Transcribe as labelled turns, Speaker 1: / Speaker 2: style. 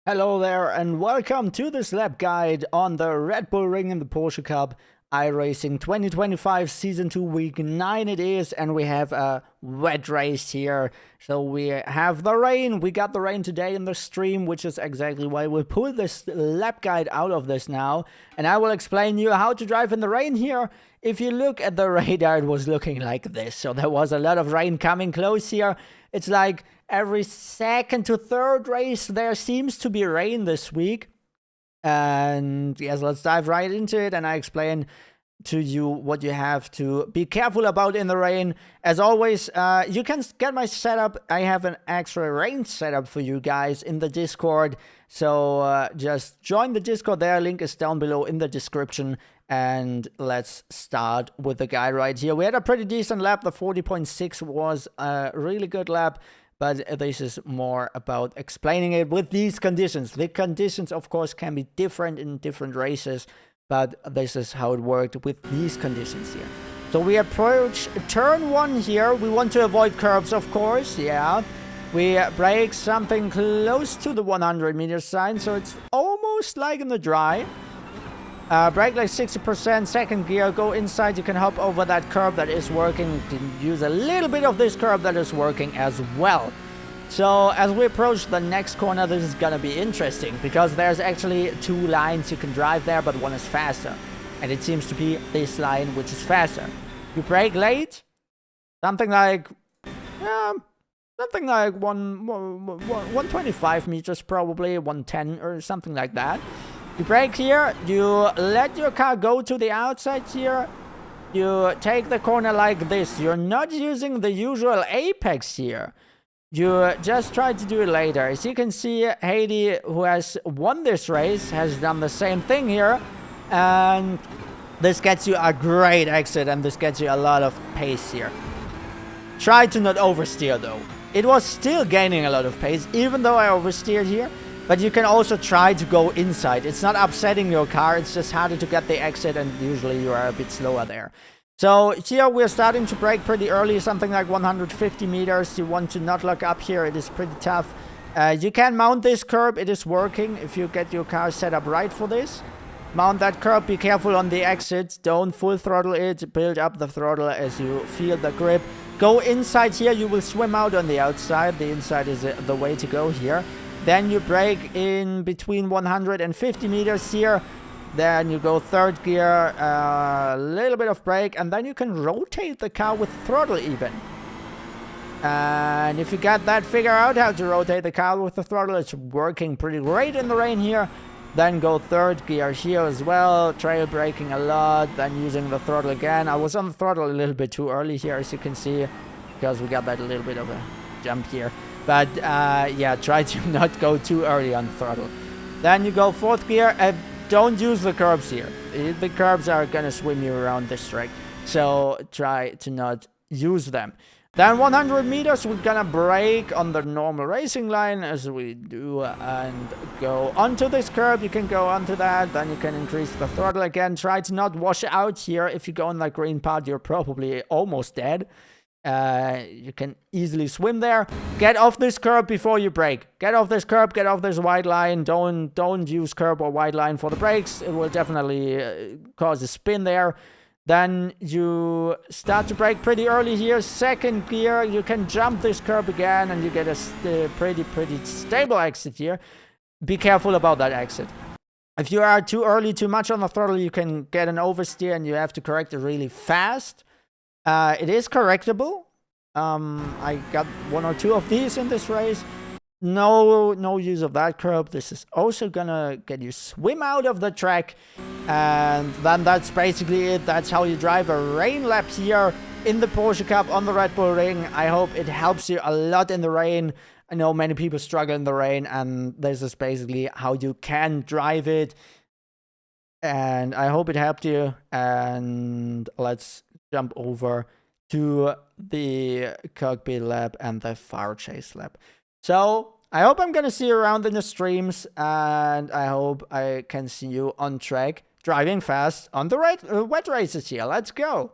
Speaker 1: Hello there and welcome to this lap guide on the Red Bull Ring in the Porsche Cup iRacing 2025 Season 2 Week 9 it is, and we have a wet race here. So we have the rain, we got the rain today in the stream, which is exactly why we'll pull this lap guide out of this now. And I will explain you how to drive in the rain here. If you look at the radar, it was looking like this. So there was a lot of rain coming close here. It's like every second to third race there seems to be rain this week. And yes, let's dive right into it, and I explain to you what you have to be careful about in the rain. As always, you can get my setup. I have an extra rain setup for you guys in the Discord. So just join the Discord there. Link is down below in the description. And let's start with the guide right here. We had a pretty decent lap. The 40.6 was a really good lap. But this is more about explaining it with these conditions. The conditions, of course, can be different in different races, but this is how it worked with these conditions here. So we approach turn 1 here. We want to avoid curbs, of course, yeah. We brake something close to the 100 meter sign, so it's almost like in the dry. Brake like 60%, second gear, go inside, you can hop over that curb that is working, you can use a little bit of this curb that is working as well. So as we approach the next corner, this is gonna be interesting, because there's actually 2 lines you can drive there, but one is faster. And it seems to be this line which is faster. You brake late, something like 125 meters probably, 110 or something like that. You brake here, you let your car go to the outside here, you take the corner like this. You're not using the usual apex here. You just try to do it later. As you can see, Haiti, who has won this race, has done the same thing here. And this gets you a great exit, and this gets you a lot of pace here. Try to not oversteer though. It was still gaining a lot of pace, even though I oversteered here. But you can also try to go inside. It's not upsetting your car. It's just harder to get the exit, and usually you are a bit slower there. So here we're starting to brake pretty early, something like 150 meters. You want to not lock up here. It is pretty tough. You can mount this curb. It is working if you get your car set up right for this. Mount that curb. Be careful on the exit. Don't full throttle it. Build up the throttle as you feel the grip. Go inside here. You will swim out on the outside. The inside is the way to go here. Then you brake in between 150 meters here. Then you go third gear, a little bit of brake, and then you can rotate the car with throttle even. And if you got that, figure out how to rotate the car with the throttle. It's working pretty great in the rain here. Then go third gear here as well, trail braking a lot, then using the throttle again. I was on the throttle a little bit too early here, as you can see, because we got that a little bit of a jump here. But yeah, try to not go too early on throttle. Then you go fourth gear. Don't use the curbs here. The curbs are gonna swim you around this track, so try to not use them. Then 100 meters, we're gonna brake on the normal racing line as we do, and go onto this curb. You can go onto that, then you can increase the throttle again. Try to not wash out here. If you go on that green part, you're probably almost dead. You can easily swim there. Get off this curb before you brake. Get off this curb, get off this white line. Don't use curb or white line for the brakes. It will definitely cause a spin there. Then you start to brake pretty early here. Second gear, you can jump this curb again, and you get a pretty stable exit here. Be careful about that exit. If you are too early, too much on the throttle, you can get an oversteer, and you have to correct it really fast. It is correctable. I got 1 or 2 of these in this race. No use of that curb. This is also gonna get you swim out of the track. And then that's basically it. That's how you drive a rain lap here in the Porsche Cup on the Red Bull Ring. I hope it helps you a lot in the rain. I know many people struggle in the rain, and this is basically how you can drive it. And I hope it helped you. And let's jump over to the Cockpit Lap and the Far Chase Lap. So I hope I'm gonna see you around in the streams, and I hope I can see you on track driving fast on the wet races here. Let's go.